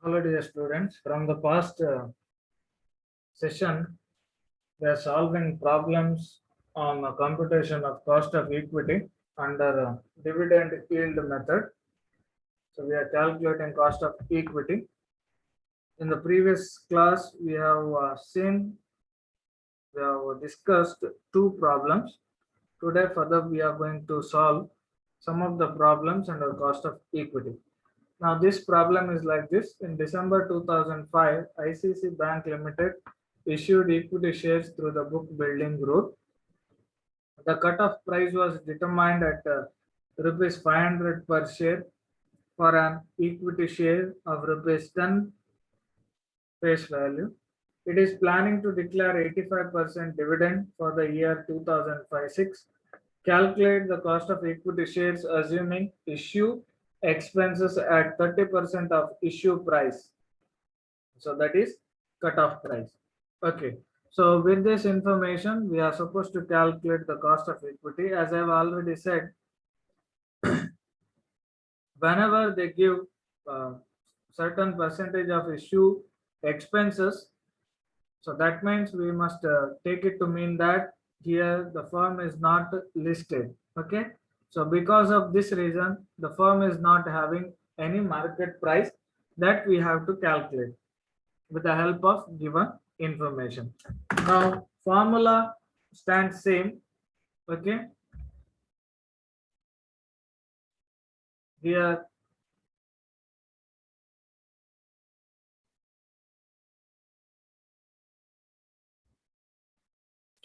Hello, dear students. From the past session, we are solving problems on the computation of cost of equity under dividend yield method. So we are calculating cost of equity. In the previous class, we have discussed two problems. Today, further, we are going to solve some of the problems under cost of equity. Now, this problem is like this. In December 2005, ICC Bank Limited issued equity shares through the book building route. The cutoff price was determined at rupees 500 per share for an equity share of rupees 10 face value. It is planning to declare 85% dividend for the year 2005-6. Calculate the cost of equity shares assuming issue expenses at 30% of issue price. So that is cutoff price. Okay. So with this information, we are supposed to calculate the cost of equity. As I've already said, whenever they give certain percentage of issue expenses, so that means we must take it to mean that here the firm is not listed. Okay. So because of this reason, the firm is not having any market price that we have to calculate with the help of given information. Now formula stands same. Okay. Here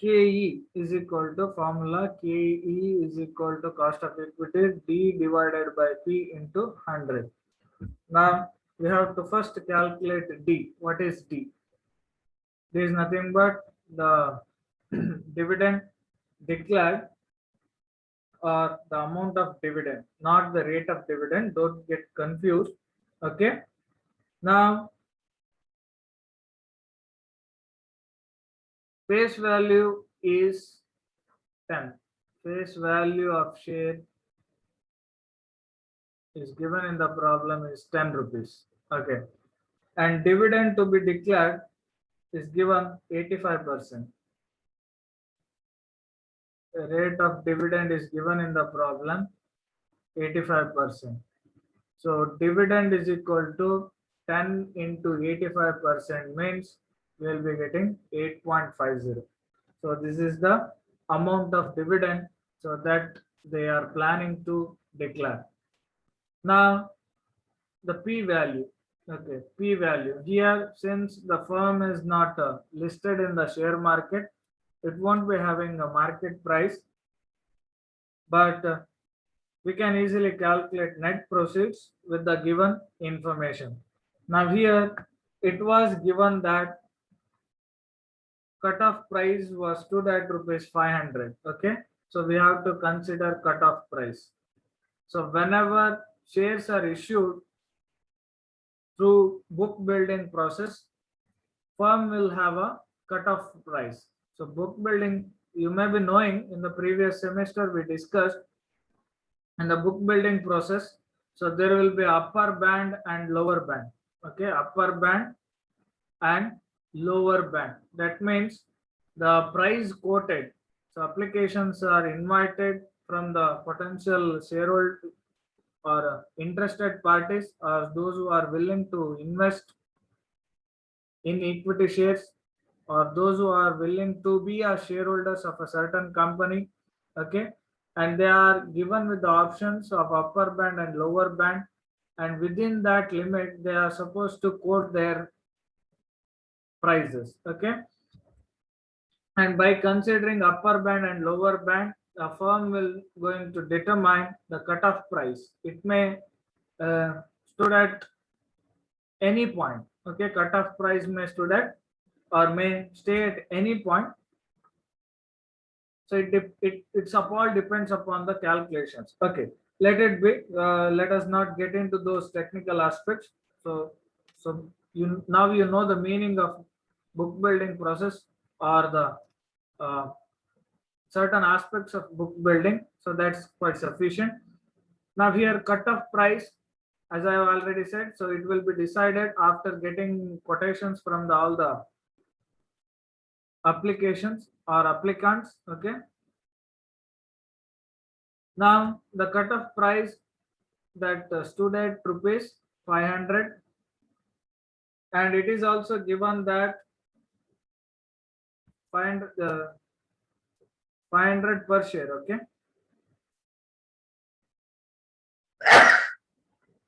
KE is equal to formula KE is equal to cost of equity D divided by P into 100. Now we have to first calculate D. What is D? D is nothing but the dividend declared or the amount of dividend, not the rate of dividend. Don't get confused. Okay. Now face value is 10. Face value of share is given in the problem is 10 rupees. Okay. And dividend to be declared is given 85%. The rate of dividend is given in the problem 85%. So dividend is equal to 10 into 85% means we will be getting 8.50. So this is the amount of dividend so that they are planning to declare. Now the P value. Okay, P value. Here, since the firm is not listed in the share market, it won't be having a market price, but we can easily calculate net proceeds with the given information. Now here, it was given that cutoff price was stood at rupees 500. Okay, so we have to consider cutoff price. So whenever shares are issued through book building process, firm will have a cutoff price. So book building, you may be knowing in the previous semester we discussed in the book building process. So there will be upper band and lower band. Okay, upper band and lower band. That means the price quoted. So applications are invited from the potential shareholder or interested parties or those who are willing to invest in equity shares or those who are willing to be a shareholders of a certain company. Okay, and they are given with the options of upper band and lower band, and within that limit they are supposed to quote their prices. Okay, and by considering upper band and lower band, the firm will going to determine the cutoff price. It may stood at any point. Okay, cutoff price may stood at or may stay at any point. So it's all depends upon the calculations. Okay, let it be. Let us not get into those technical aspects. So you now you know the meaning of book building process or the uh, certain aspects of book building. So that's quite sufficient. Now here cutoff price. as I have already said, so it will be decided after getting quotations from all the applications or applicants. Okay. Now the cutoff price that stood at rupees 500, and it is also given that 500 per share. Okay.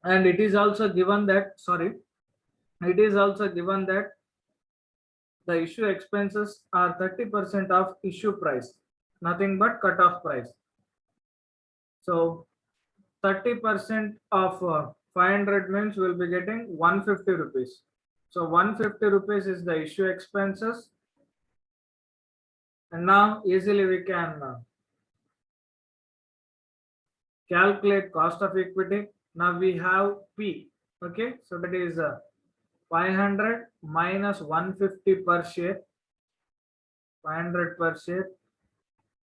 And it is also given that, sorry, it is also given that the issue expenses are 30% of issue price, nothing but cutoff price. So 30% of 500 means will be getting 150 rupees. So 150 rupees is the issue expenses. And now easily we can calculate cost of equity. Now we have P. Okay, so that is 500 minus 150 per share, 500 per share.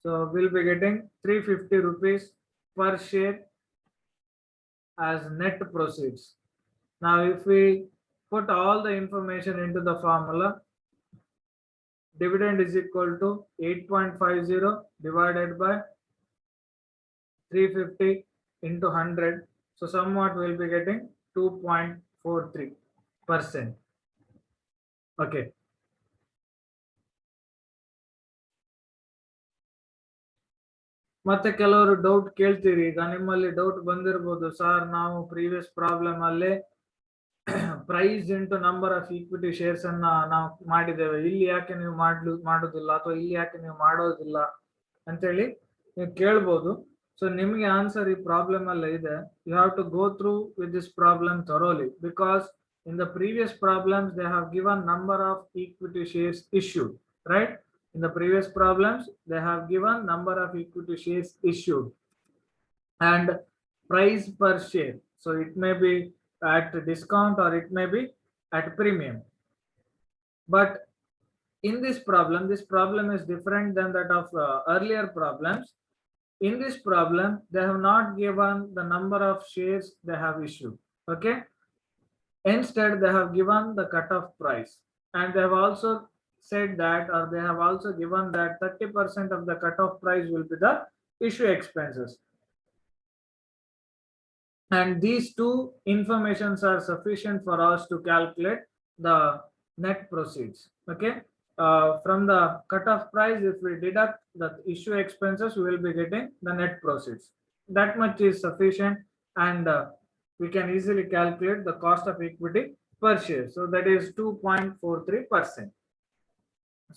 So we'll be getting 350 rupees per share as net proceeds. Now if we put all the information into the formula, dividend is equal to 8.50 divided by 350 into 100. So somewhat we'll be getting 2.43%. Okay. ಮತ್ತೆ ಕೆಲವರು doubt ಕೇಳ್ತೀರಿ, ಈಗ ನಿಮ್ಮಲ್ಲಿ doubt ಬಂದಿರಬಹುದು, sir ನಾವು previous problem ಅಲ್ಲಿ price into number of equity shares ಅನ್ನ ನಾವು ಮಾಡಿದ್ದೇವೆ, ಇಲ್ಲಿ ಯಾಕೆ ನೀವು ಮಾಡುದಿಲ್ಲ ಅಥವಾ ಇಲ್ಲಿ ಯಾಕೆ ನೀವು ಮಾಡೋದಿಲ್ಲ ಅಂತೇಳಿ ನೀವು ಕೇಳ್ಬೋದು. ಸೊ ನಿಮ್ಗೆ ಆನ್ಸರ್ ಈ ಪ್ರಾಬ್ಲಮ್ ಅಲ್ಲ ಇದೆ. You have to go through with this problem thoroughly, because in the previous problems they have given number of equity shares issued, right? In the previous problems they have given number of equity shares issued and price per share, so it may be at discount or it may be at premium. But in this problem is different than that of earlier problems. In this problem they have not given the number of shares they have issued. Okay, instead they have given the cutoff price, and they have also said that, or they have also given that 30% of the cutoff price will be the issue expenses, and these two informations are sufficient for us to calculate the net proceeds. Okay, from the cutoff price, if we deduct the issue expenses, we will be getting the net proceeds. That much is sufficient, and we can easily calculate the cost of equity per share. So that is 2.43%.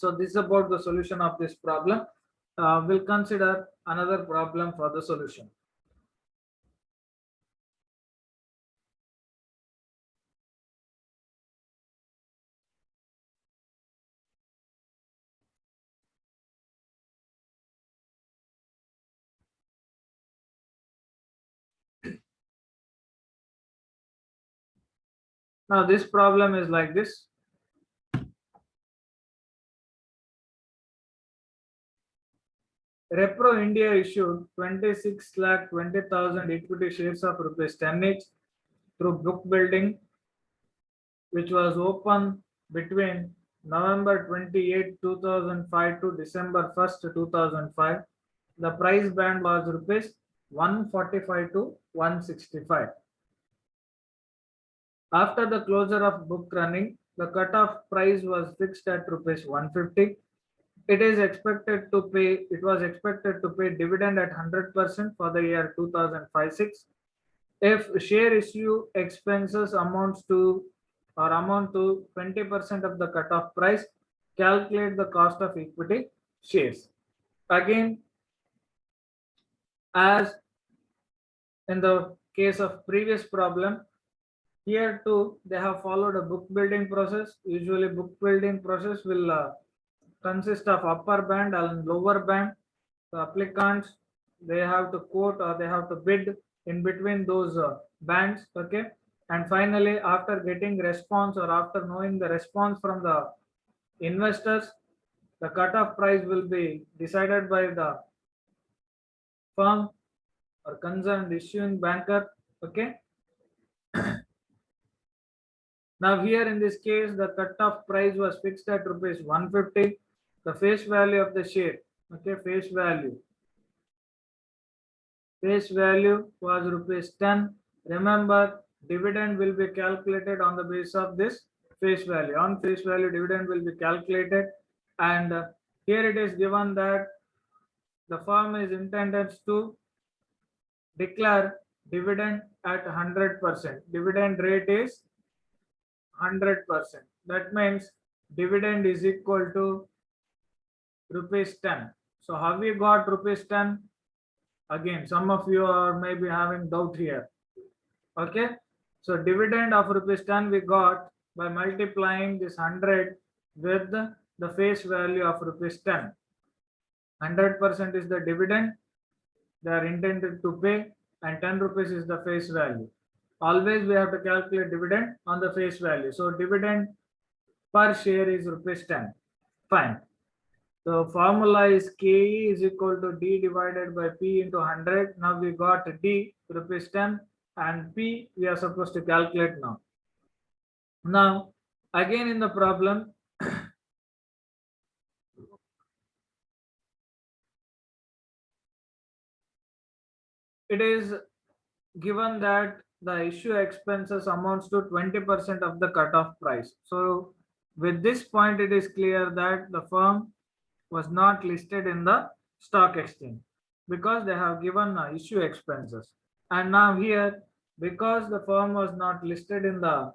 So this is about the solution of this problem. We'll consider another problem for the solution. Now this problem is like this. Repro India issued 26,20,000 equity shares of rupees 10 each through book building, which was open between November 28, 2005 to December 1st, 2005. The price band was rupees 145 to 165. After the closure of book running, the cutoff price was fixed at rupees 150. It was expected to pay dividend at 100% for the year 2005-6. If share issue expenses amount to 20% of the cutoff price, calculate the cost of equity shares. Again, as in the case of previous problem, here too they have followed a book building process. Usually book building process will consist of upper band and lower band. The applicants, they have to quote or they have to bid in between those bands. Okay, and finally after getting response or after knowing the response from the investors, the cutoff price will be decided by the firm or concerned issuing banker. Okay, Now here in this case, the cut-off price was fixed at rupees 150. The face value of the share, okay, face value was rupees 10. Remember, dividend will be calculated on the basis of this face value. On face value, dividend will be calculated, and here it is given that the firm is intended to declare dividend at 100%. Dividend rate is 100%. That means dividend is equal to rupees 10. So how we got rupees 10? Again, some of you are maybe having doubt here. Okay. So dividend of rupees 10 we got by multiplying this 100 with the face value of rupees 10. 100% is the dividend they are intended to pay, and 10 rupees is the face value. Always we have to calculate dividend on the face value. So dividend per share is rupees 10. Fine. The formula is KE is equal to D divided by P into 100. Now we got D rupees 10 and P we are supposed to calculate now. Now again in the problem, it is given that the issue expenses amounts to 20% of the cutoff price. So with this point, it is clear that the firm was not listed in the stock exchange because they have given issue expenses. And now here, because the firm was not listed in the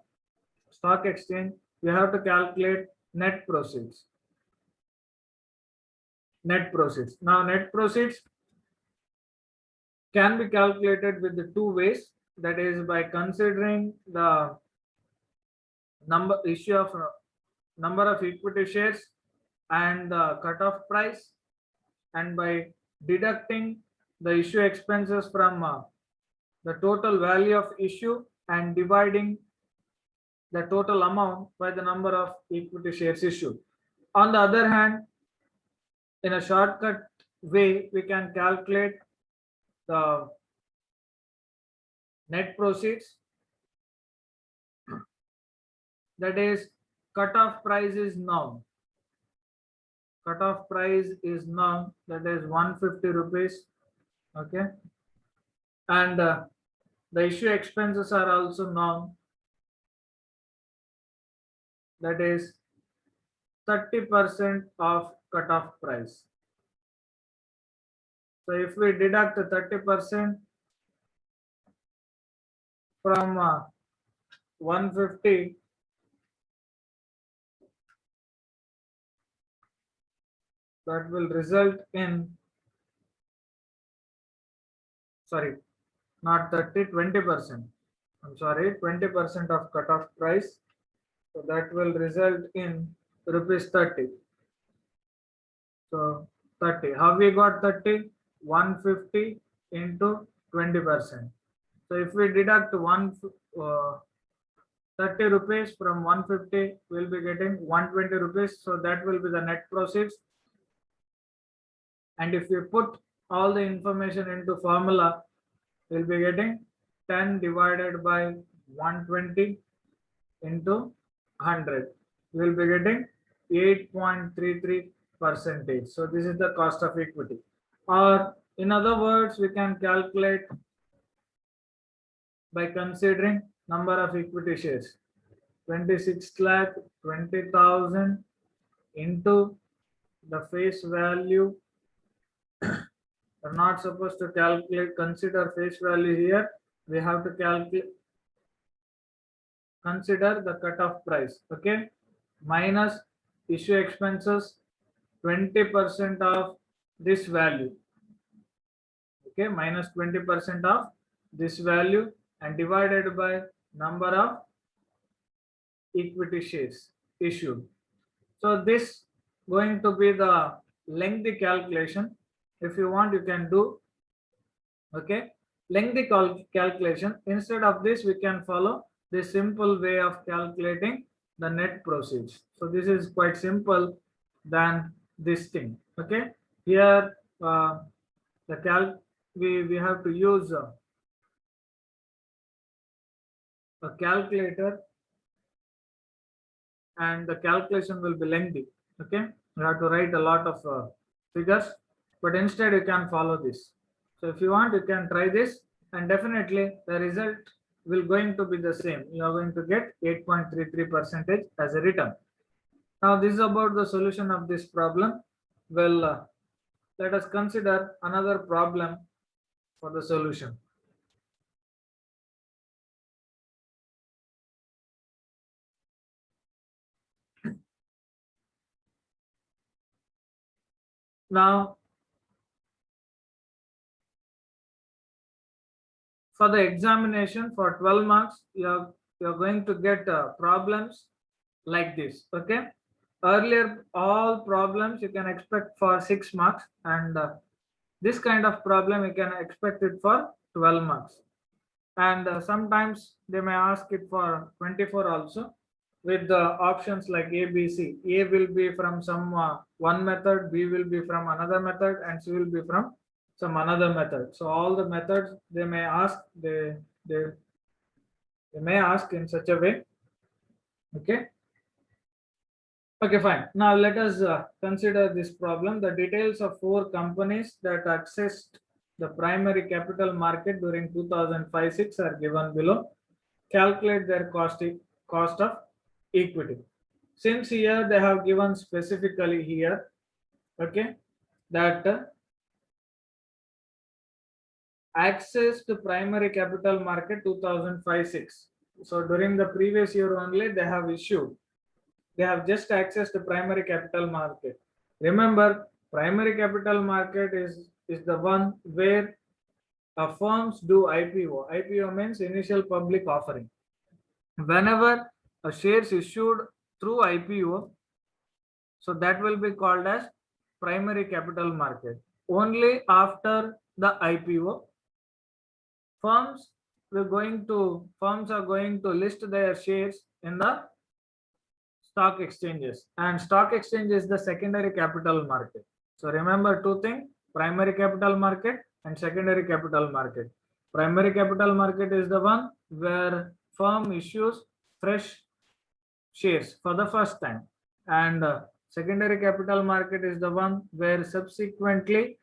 stock exchange, we have to calculate net proceeds. Net proceeds. Now net proceeds can be calculated with the two ways, that is by considering the number of equity shares and the cutoff price, and by deducting the issue expenses from the total value of issue and dividing the total amount by the number of equity shares issued. On the other hand, in a shortcut way, we can calculate the net proceeds, that is cutoff price is known. Cutoff price is known, that is 150 rupees. Okay, and the issue expenses are also known, that is 30% of cutoff price. So if we deduct 30% from 150, that will result in, sorry, not 30, 20%. I'm sorry, 20% of cutoff price. So that will result in rupees 30. So 30. How we got 30? 150 into 20%. So if we deduct 30 rupees from 150, we'll be getting 120 rupees. So that will be the net proceeds. And if we put all the information into formula, we'll be getting 10 divided by 120 into 100. We'll be getting 8.33%. So this is the cost of equity. Or in other words, we can calculate by considering number of equity shares. 26 lakh 20,000 into the face value. We're not supposed to consider face value here. We have to consider the cutoff price. Okay, minus issue expenses, 20% of this value. Okay, minus 20% of this value and divided by number of equity shares issued. So this going to be the lengthy calculation. If you want, you can do, okay, lengthy calculation. Instead of this, we can follow the simple way of calculating the net proceeds. So this is quite simple than this thing. Okay, here we have to use a calculator and the calculation will be lengthy. Okay, you have to write a lot of figures, but instead you can follow this. So if you want, you can try this, and definitely the result will going to be the same. You are going to get 8.33% as a return. Now this is about the solution of this problem. Well, let us consider another problem for the solution. Now, for the examination for 12 marks, you're going to get problems like this. Okay, earlier all problems you can expect for 6 marks, and this kind of problem you can expect it for 12 marks, and sometimes they may ask it for 24 also, with the options like A, B, C. A will be from some one method, B will be from another method, and C will be from some another method. So all the methods they may ask, they, they may ask in such a way. Okay. Okay, fine. Now let us consider this problem. The details of 4 companies that accessed the primary capital market during 2005-6 are given below. Calculate their cost of equity. Since here they have given specifically here, okay, that access to primary capital market 2005-6. So during the previous year only they have issued. They have just access to primary capital market. Remember, primary capital market is the one where firms do IPO. IPO means initial public offering. Whenever a shares issued through IPO, so that will be called as primary capital market. Only after the IPO, firms are going to list their shares in the stock exchanges, and stock exchange is the secondary capital market. So remember 2 things: primary capital market and secondary capital market. Primary capital market is the one where firm issues fresh shares for the first time, and secondary capital market is the one where subsequently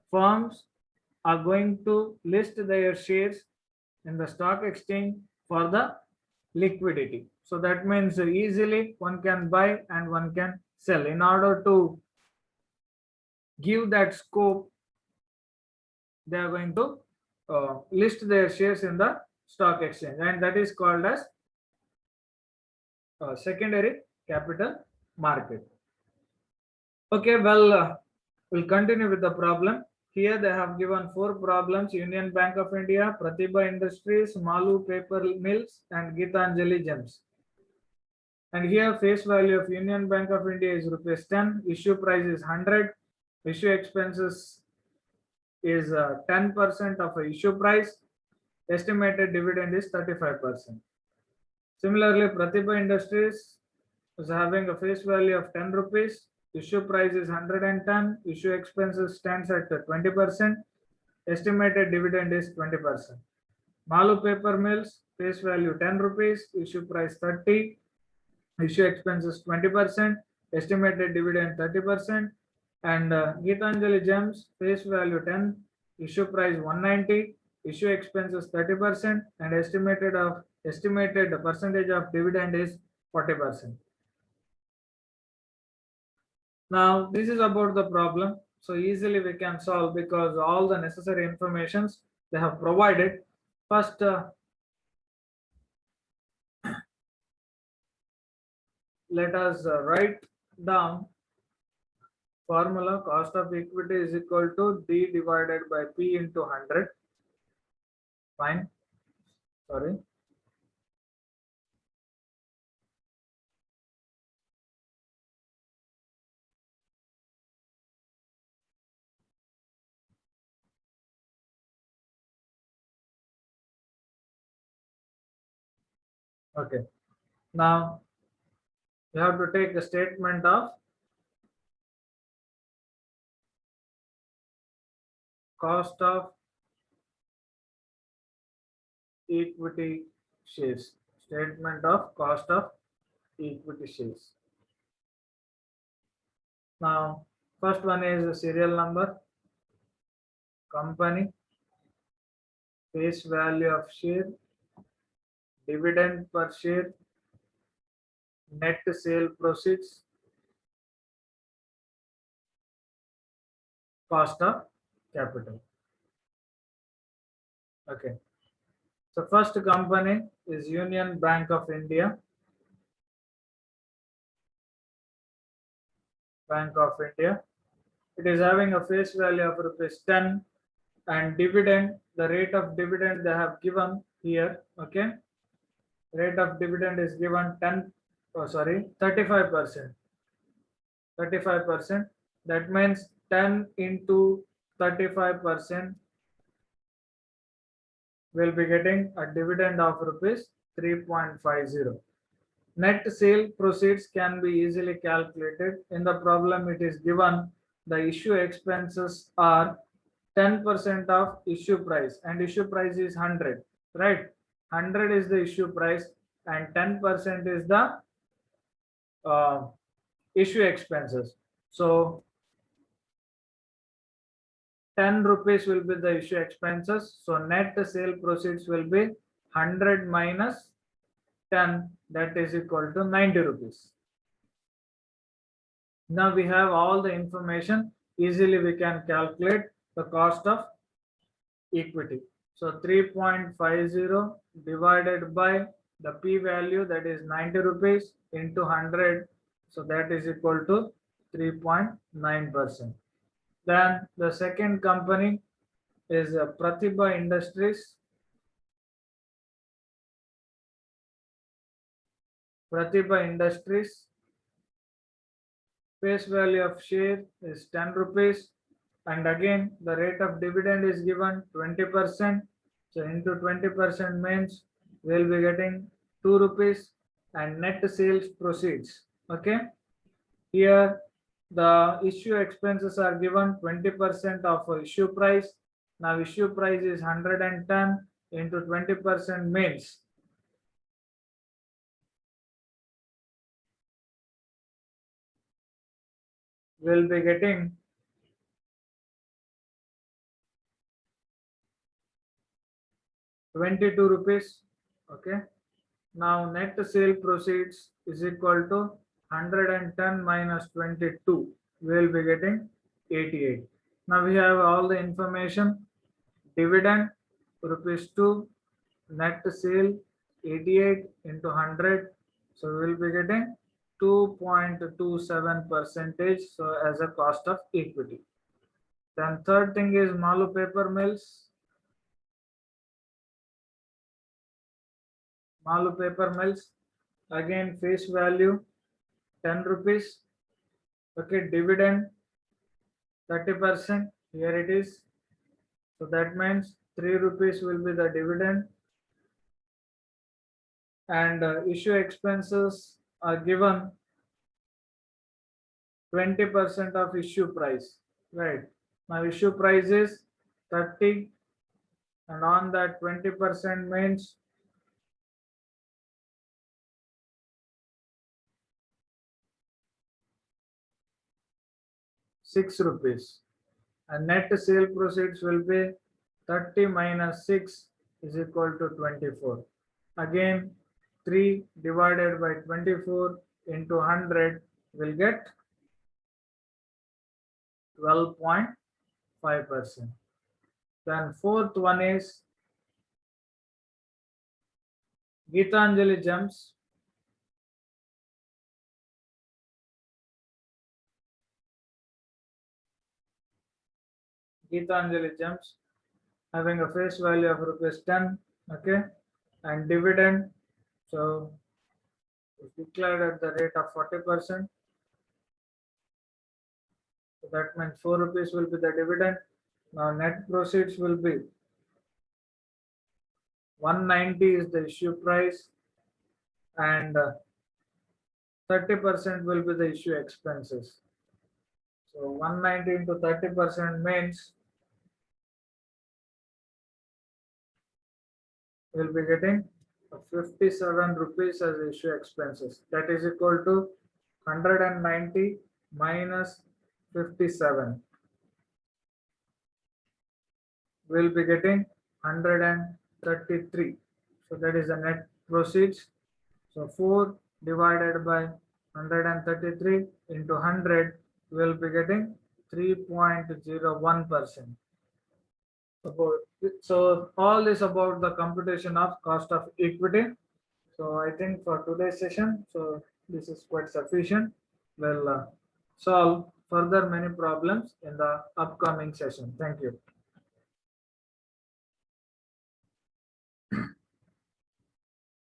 firms are going to list their shares in the stock exchange for the liquidity. So that means easily one can buy and one can sell. In order to give that scope, they are going to list their shares in the stock exchange, and that is called as secondary capital market. Okay, well, we'll continue with the problem. Here they have given 4 problems: Union Bank of India, Pratibha Industries, Malu Paper Mills, and Geetanjali Gems. And here face value of Union Bank of India is rupees 10, issue price is 100, issue expenses is 10% of a issue price, estimated dividend is 35%. Similarly, Pratibha Industries is having a face value of 10 rupees, issue price is 110, issue expenses stands at 20%, estimated dividend is 20%. Malu Paper Mills, face value 10 rupees, issue price 30, issue expenses 20%, estimated dividend 30%, and Geetanjali Gems, face value 10, issue price 190, issue expenses 30%, and estimated percentage of dividend is 40%. Now this is about the problem, so easily we can solve because all the necessary informations they have provided. First, let us write down formula. Cost of equity is equal to D divided by P into 100. Fine. Sorry. Okay. Now you have to take a statement of cost of equity shares. Statement of cost of equity shares. Now, first one is the serial number, company, face value of share, dividend per share, net sale proceeds, cost of capital. Okay. So first company is Union Bank of India. Bank of India. It is having a face value of rupees 10 and dividend, the rate of dividend they have given here. Okay. Rate of dividend is given 35%. 35%. That means 10 into 35% will be getting a dividend of rupees 3.50. Net sale proceeds can be easily calculated. In the problem, it is given the issue expenses are 10% of issue price, and issue price is 100, right? 100 is the issue price and 10% is the issue expenses. So 10 rupees will be the issue expenses. So net sale proceeds will be 100 minus 10, that is equal to 90 rupees. Now we have all the information. Easily we can calculate the cost of equity. So 3.50 divided by the P value, that is 90 rupees, into 100. So that is equal to 3.9%. Then the second company is Pratibha Industries. Pratibha Industries. Face value of share is 10 rupees. And again, the rate of dividend is given 20%. So into 20% means we'll be getting 2 rupees and net sales proceeds. Okay. Here the issue expenses are given 20% of issue price. Now issue price is 110 into 20% means we'll be getting 22 rupees. Okay. Now net sale proceeds is equal to 110 minus 22. We will be getting 88. Now we have all the information. Dividend rupees 2, net sale 88 into 100. So we will be getting 2.27 percentage. So as a cost of equity. Then third thing is Malu Paper Mills. Malu Paper Mills, again face value 10 rupees. Okay, dividend 30%. Here it is. So that means 3 rupees will be the dividend. And issue expenses are given 20% of issue price. Right. Now issue price is 30, and on that 20% means 6 rupees, and net sale proceeds will be 30 minus 6 is equal to 24. Again 3 divided by 24 into 100 will get 12.5%. Then fourth one is Geetanjali Gems. Geetanjali Gems having a face value of rupees 10. Okay, and dividend, so it's declared at the rate of 40%. So that means 4 rupees will be the dividend. Now net proceeds will be 190 is the issue price, and 30% will be the issue expenses. So 190 into 30% means we'll be getting 57 rupees as issue expenses. That is equal to 190 minus 57. We'll be getting 133. So that is the net proceeds. So 4 divided by 133 into 100, we'll be getting 3.01%. So all this about the computation of cost of equity. So I think for today's session, so this is quite sufficient. We'll solve further many problems in the upcoming session. Thank you.